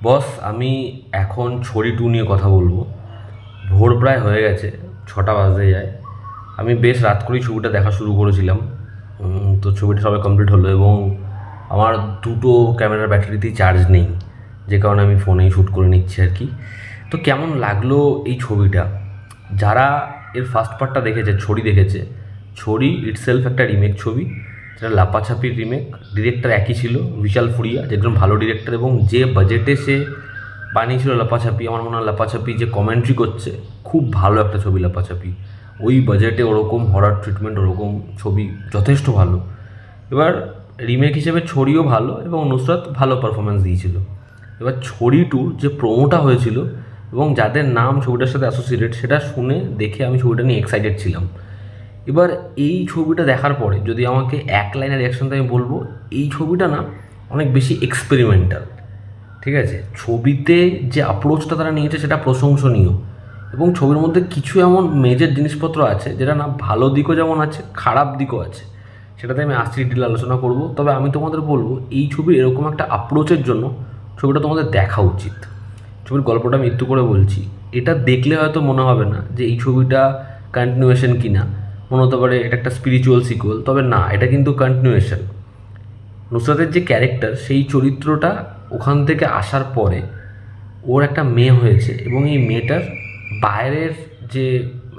বস, আমি এখন ছড়ি টু নিয়ে কথা বলবো। ভোর প্রায় হয়ে গেছে, 6টা বাজতে যায়। আমি বেশ রাত করেই ছবিটা দেখা শুরু করেছিলাম। তো ছবিটা সবাই কমপ্লিট হলো এবং আমার দুটো ক্যামেরার ব্যাটারিতেই চার্জ নেই, যে কারণে আমি ফোনেই শ্যুট করে নিচ্ছি আর কি। তো কেমন লাগলো এই ছবিটা? যারা এর ফার্স্ট পার্টটা দেখেছে, ছড়ি দেখেছে, ছড়ি ইটসেলফ একটা রিমেক ছবি, যেটা লাপাছাপির রিমেক। ডিরেক্টর একই ছিল, বিশাল ফুরিয়া, যে একজন ভালো ডিরেক্টর, এবং যে বাজেটে সে বানিয়েছিল লাপাছাপি, আমার মনে হয় লাপাছাপি যে কমেন্ট্রি করছে, খুব ভালো একটা ছবি লাপাছাপি। ওই বাজেটে ওরকম হরার ট্রিটমেন্ট, ওরকম ছবি যথেষ্ট ভালো। এবার রিমেক হিসেবে ছড়িও ভালো এবং নুসরাত ভালো পারফরমেন্স দিয়েছিল। এবার ছড়ি টুর যে প্রোমোটা হয়েছিল এবং যাদের নাম ছবিটার সাথে অ্যাসোসিয়েটেড, সেটা শুনে দেখে আমি ছবিটা নিয়ে এক্সাইটেড ছিলাম। এবার এই ছবিটা দেখার পরে যদি আমাকে এক লাইনের রিয়াকশনটা আমি বলবো, এই ছবিটা না অনেক বেশি এক্সপেরিমেন্টাল। ঠিক আছে, ছবিতে যে অ্যাপ্রোচটা তারা নিয়েছে সেটা প্রশংসনীয়, এবং ছবির মধ্যে কিছু এমন মেজর জিনিসপত্র আছে যেটা না ভালো দিকও যেমন আছে, খারাপ দিকও আছে। সেটাতে আমি আসছি ডিটেল আলোচনা করব। তবে আমি তোমাদের বলবো, এই ছবির এরকম একটা অ্যাপ্রোচের জন্য ছবিটা তোমাদের দেখা উচিত। ছবির গল্পটা আমি একটু করে বলছি। এটা দেখলে হয়তো মনে হবে না যে এই ছবিটা কন্টিনিউয়েশন কিনা, মনে হতে পারে এটা একটা স্পিরিচুয়াল সিকুয়েল, তবে না, এটা কিন্তু কন্টিনিউয়েশন। নুসরাতের যে ক্যারেক্টার, সেই চরিত্রটা ওখান থেকে আসার পরে ওর একটা মেয়ে হয়েছে, এবং এই মেয়েটার বাইরের যে,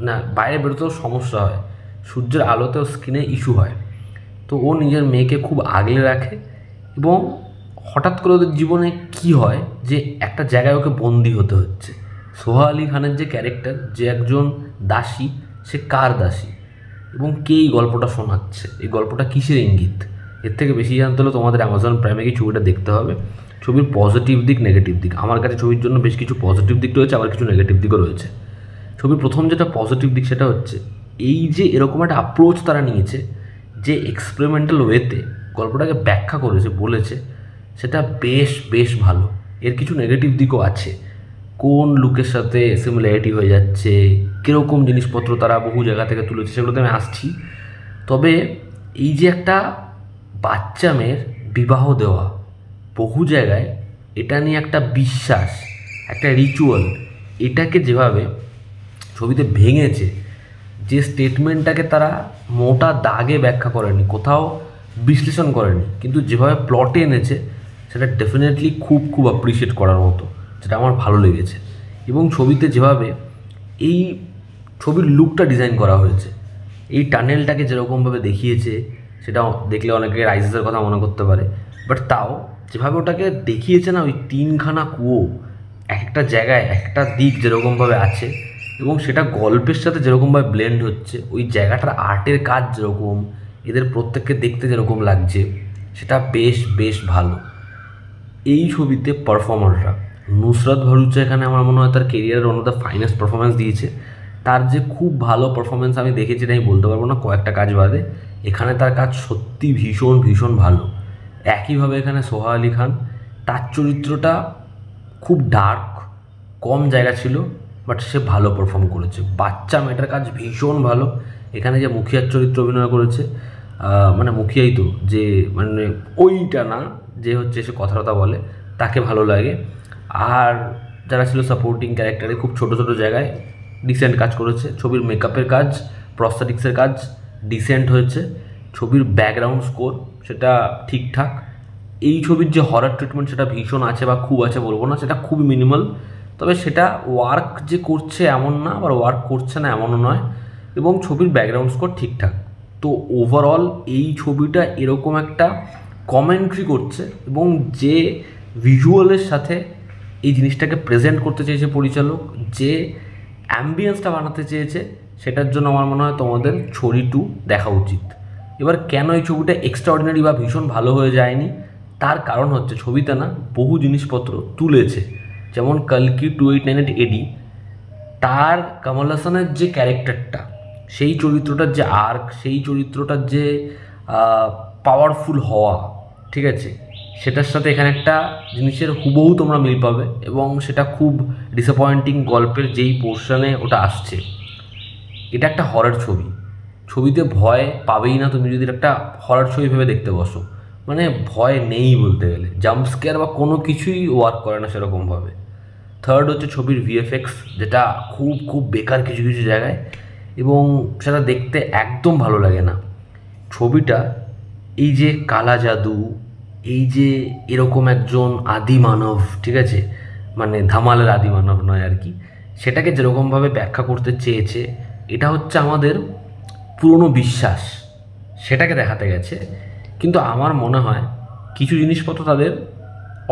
না, বাইরে বেরোতেও সমস্যা হয়, সূর্যের আলোতেও স্কিনে ইস্যু হয়। তো ও নিজের মেয়েকে খুব আগলে রাখে, এবং হঠাৎ করে ওদের জীবনে কি হয় যে একটা জায়গায় ওকে বন্দি হতে হচ্ছে। সোহা আলী খানের যে ক্যারেক্টার, যে একজন দাসী, সে কার দাসী এবং কে এই গল্পটা শোনাচ্ছে, এই গল্পটা কিসের ইঙ্গিত? এর থেকে বেশি জানতে হলে তোমাদের অ্যামাজন প্রাইমে গিয়ে ছবিটা দেখতে হবে। ছবির পজিটিভ দিক, নেগেটিভ দিক, আমার কাছে ছবির জন্য বেশ কিছু পজিটিভ দিক রয়েছে, আবার কিছু নেগেটিভ দিকও রয়েছে। ছবির প্রথম যেটা পজিটিভ দিক, সেটা হচ্ছে এই যে এরকম একটা অ্যাপ্রোচ তারা নিয়েছে, যে এক্সপেরিমেন্টাল ওয়েতে গল্পটাকে ব্যাখ্যা করেছে, বলেছে, সেটা বেশ বেশ ভালো। এর কিছু নেগেটিভ দিকও আছে, কোন লুকের সাথে সিমিলারিটি হয়ে যাচ্ছে, কীরকম জিনিসপত্র তারা বহু জায়গা থেকে তুলেছে, সেগুলোতে আমি আসছি। তবে এই যে একটা বাচ্চা মেয়ের বিবাহ দেওয়া, বহু জায়গায় এটা নিয়ে একটা বিশ্বাস, একটা রিচুয়াল, এটাকে যেভাবে ছবিতে ভেঙেছে, যে স্টেটমেন্টটাকে তারা মোটা দাগে ব্যাখ্যা করেনি, কোথাও বিশ্লেষণ করেনি, কিন্তু যেভাবে প্লটে এনেছে, সেটা ডেফিনেটলি খুব খুব অ্যাপ্রিসিয়েট করার মতো, যেটা আমার ভালো লেগেছে। এবং ছবিতে যেভাবে এই ছবির লুকটা ডিজাইন করা হয়েছে, এই টানেলটাকে যেরকমভাবে দেখিয়েছে, সেটা দেখলে অনেকে রাইজেসের কথা মনে করতে পারে, বাট তাও যেভাবে ওটাকে দেখিয়েছে না, ওই তিনখানা কুয়ো এক একটা জায়গায়, এক একটা দিক যেরকমভাবে আছে, এবং সেটা গল্পের সাথে যেরকমভাবে ব্লেন্ড হচ্ছে, ওই জায়গাটার আর্টের কাজ যেরকম, এদের প্রত্যেককে দেখতে যেরকম লাগছে, সেটা বেশ বেশ ভালো। এই ছবিতে পারফর্মাররা, নুসরাত ভরুচা এখানে আমার মনে হয় তার কেরিয়ারের one of the finest performance দিয়েছে। তার যে খুব ভালো পারফরমেন্স আমি দেখেছি এটা আমি বলতে পারবো না, কয়েকটা কাজ বাদে এখানে তার কাজ সত্যি ভীষণ ভীষণ ভালো। একইভাবে এখানে সোহা আলী খান, তার চরিত্রটা খুব ডার্ক, কম জায়গা ছিল, বাট সে ভালো পারফর্ম করেছে। বাচ্চা মেয়েটার কাজ ভীষণ ভালো। এখানে যে মুখিয়ার চরিত্র অভিনয় করেছে, মানে মুখিয়াই তো, যে মানে ওইটা না, যে হচ্ছে সে কথা টথা বলে, তাকে ভালো লাগে। আর যারা ছিল সাপোর্টিং ক্যারেক্টারে, খুব ছোটো ছোটো জায়গায় ডিসেন্ট কাজ করেছে। ছবির মেকআপের কাজ, প্রস্থেটিক্সের কাজ ডিসেন্ট হয়েছে। ছবির ব্যাকগ্রাউন্ড স্কোর সেটা ঠিকঠাক। এই ছবির যে হরার ট্রিটমেন্ট, সেটা ভীষণ আছে, বা খুব আছে বলবো না, সেটা খুব মিনিমাল। তবে সেটা ওয়ার্ক যে করছে এমন না, আবার ওয়ার্ক করছে না এমনও নয়। এবং ছবির ব্যাকগ্রাউন্ড স্কোর ঠিকঠাক। তো ওভারঅল এই ছবিটা এরকম একটা কমেন্ট্রি করছে, এবং যে ভিজুয়ালের সাথে এই জিনিসটাকে প্রেজেন্ট করতে চেয়েছে পরিচালক, যে অ্যাম্বিয়েন্সটা বানাতে চেয়েছে, সেটার জন্য আমার মনে হয় তোমাদের ছড়ি টু দেখা উচিত। এবার কেন এই ছবিটা এক্সট্রাঅর্ডিনারি বা ভীষণ ভালো হয়ে যায়নি, তার কারণ হচ্ছে ছবিতে না বহু জিনিসপত্র তুলেছে। যেমন কালকি 2898 এডি, তার কমল হাসানের যে ক্যারেক্টারটা, সেই চরিত্রটার যে আর্ক, সেই চরিত্রটার যে পাওয়ারফুল হওয়া, ঠিক আছে, সেটার সাথে এখানে একটা জিনিসের হুবহু তোমরা মিল পাবে, এবং সেটা খুব ডিসঅ্যাপয়েন্টিং গল্পের যেই পোর্শনে ওটা আসছে। এটা একটা হরর ছবি, ছবিতে ভয় পাবেই না তুমি যদি একটা হরর ছবি ভেবে দেখতে বসো। মানে ভয় নেই বলতে গেলে, জাম্প স্কেয়ার বা কোনো কিছুই ওয়ার্ক করে না সেরকমভাবে। থার্ড হচ্ছে ছবির ভিএফএক্স, যেটা খুব খুব বেকার কিছু কিছু জায়গায়, এবং সেটা দেখতে একদম ভালো লাগে না। ছবিটা এই যে কালা জাদু, এই যে এরকম একজন আদি মানব, ঠিক আছে, মানে ধামালের আদি মানব নয় আর কি, সেটাকে যেরকমভাবে ব্যাখ্যা করতে চেয়েছে, এটা হচ্ছে আমাদের পুরনো বিশ্বাস, সেটাকে দেখাতে গেছে। কিন্তু আমার মনে হয় কিছু জিনিসপত্র তাদের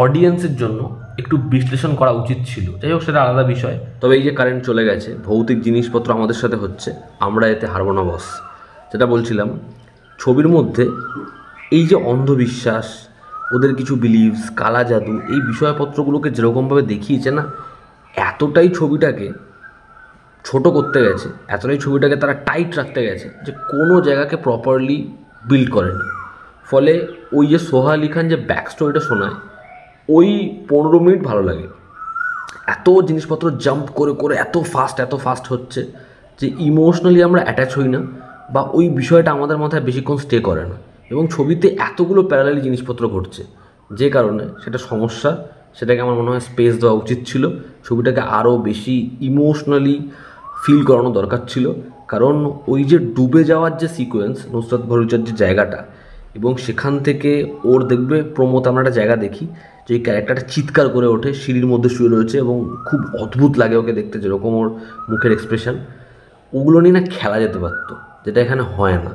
অডিয়েন্সের জন্য একটু বিশ্লেষণ করা উচিত ছিল। যাই হোক, সেটা আলাদা বিষয়। তবে এই যে কারেন্ট চলে গেছে, ভৌতিক জিনিসপত্র আমাদের সাথে হচ্ছে, আমরা এতে হারবো না বস। যেটা বলছিলাম, ছবির মধ্যে এই যে অন্ধবিশ্বাস, ওদের কিছু বিলিভস, কালা জাদু, এই বিষয়পত্রগুলোকে যেরকমভাবে দেখিয়েছে না, এতটাই ছবিটাকে ছোট করতে গেছে, এতটাই ছবিটাকে তারা টাইট রাখতে গেছে যে কোনো জায়গাকে প্রপারলি বিল্ড করেনি। ফলে ওই যে সোহা আলি খান যে ব্যাক স্টোরিটা শোনায়, ওই 15 মিনিট ভালো লাগে। এত জিনিসপত্র জাম্প করে করে এত ফাস্ট হচ্ছে যে ইমোশনালি আমরা অ্যাটাচ হই না, বা ওই বিষয়টা আমাদের মাথায় বেশিক্ষণ স্টে করে না। এবং ছবিতে এতগুলো প্যারালালি জিনিসপত্র ঘটছে, যে কারণে সেটা সমস্যা। সেটাকে আমার মনে হয় স্পেস দেওয়া উচিত ছিল, ছবিটাকে আরও বেশি ইমোশনালি ফিল করানো দরকার ছিল। কারণ ওই যে ডুবে যাওয়ার যে সিকোয়েন্স, নুসরাত ভরুচার যে জায়গাটা, এবং সেখান থেকে ওর দেখবে প্রমোতে আমরা একটা জায়গা দেখি যে ওই ক্যারেক্টারটা চিৎকার করে ওঠে, সিঁড়ির মধ্যে শুয়ে রয়েছে, এবং খুব অদ্ভুত লাগে ওকে দেখতে, যেরকম ওর মুখের এক্সপ্রেশন, ওগুলো নিয়ে না খেলা যেতে পারতো, যেটা এখানে হয় না।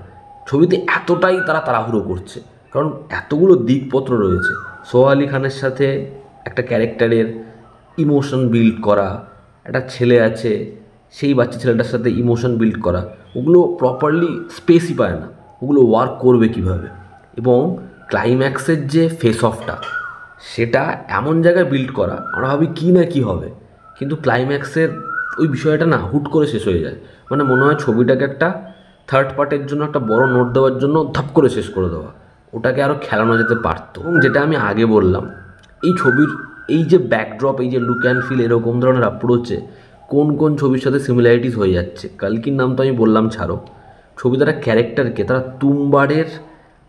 ছবিতে এতটাই তারা তাড়াহুড়ো করছে, কারণ এতগুলো দিকপত্র রয়েছে। সোহা আলি খানের সাথে একটা ক্যারেক্টারের ইমোশন বিল্ড করা, একটা ছেলে আছে, সেই বাচ্চা ছেলেটার সাথে ইমোশন বিল্ড করা, ওগুলো প্রপারলি স্পেসই পায় না, ওগুলো ওয়ার্ক করবে কিভাবে। এবং ক্লাইম্যাক্সের যে ফেস অফটা, সেটা এমন জায়গায় বিল্ড করা, আমরা ভাবি কী না কী হবে, কিন্তু ক্লাইম্যাক্সের ওই বিষয়টা না হুট করে শেষ হয়ে যায়। মানে মনে হয় ছবিটাকে একটা থার্ড পার্টের জন্য একটা বড় নোট দেওয়ার জন্য ধাপ করে শেষ করে দেওয়া, ওটাকে আরও খেলানো যেতে পারতো। এবং যেটা আমি আগে বললাম, এই ছবির এই যে ব্যাকড্রপ, এই যে লুক অ্যান্ড ফিল, এরকম ধরনের অ্যাপ্রোচে কোন কোন ছবির সাথে সিমিলারিটিস হয়ে যাচ্ছে। কালকির নাম তো আমি বললাম ছাড়ো, ছবি তারা ক্যারেক্টারকে তারা তুমবারের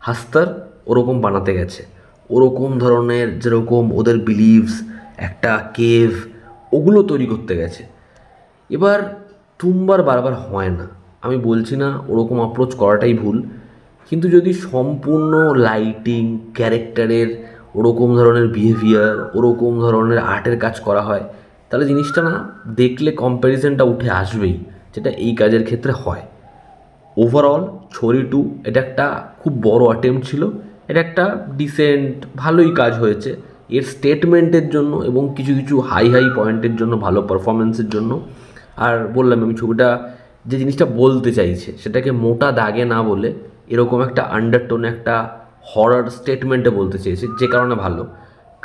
হাস্তার ওরকম বানাতে গেছে, ওরকম ধরনের যেরকম ওদের বিলিভস, একটা কেভ, ওগুলো তৈরি করতে গেছে। এবার তুমবার বারবার হয় না, আমি বলছি না ওরকম অ্যাপ্রোচ করাটাই ভুল, কিন্তু যদি সম্পূর্ণ লাইটিং, ক্যারেক্টারের ওরকম ধরনের বিহেভিয়ার, ওরকম ধরনের আর্টের কাজ করা হয়, তাহলে জিনিসটা না দেখলে কম্প্যারিজনটা উঠে আসবেই, যেটা এই কাজের ক্ষেত্রে হয়। ওভারঅল ছড়ি 2 এটা একটা খুব বড় অ্যাটেম্প্ট ছিল, এটা একটা ডিসেন্ট ভালোই কাজ হয়েছে এর স্টেটমেন্টের জন্য, এবং কিছু কিছু হাই হাই পয়েন্টের জন্য, ভালো পারফরমেন্সের জন্য। আর বললাম আমি, ছবিটা যে জিনিসটা বলতে চাইছে সেটাকে মোটা দাগে না বলে এরকম একটা আন্ডারটোনে, একটা হরর স্টেটমেন্টে বলতে চেয়েছে, যে কারণে ভালো।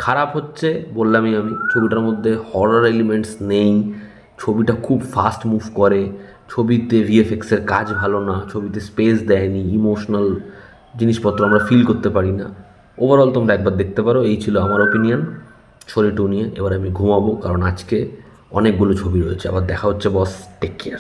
খারাপ হচ্ছে বললামই আমি, ছবিটার মধ্যে হরর এলিমেন্টস নেই, ছবিটা খুব ফাস্ট মুভ করে, ছবিতে ভিএফএক্সের কাজ ভালো না, ছবিতে স্পেস দেয়নি, ইমোশনাল জিনিসপত্র আমরা ফিল করতে পারি না। ওভারঅল তোমরা একবার দেখতে পারো। এই ছিল আমার ওপিনিয়ন ছড়ি 2 নিয়ে। এবার আমি ঘুমাবো, কারণ আজকে অনেকগুলো ছবি রয়েছে। আবার দেখা হচ্ছে বস, টেক কেয়ার।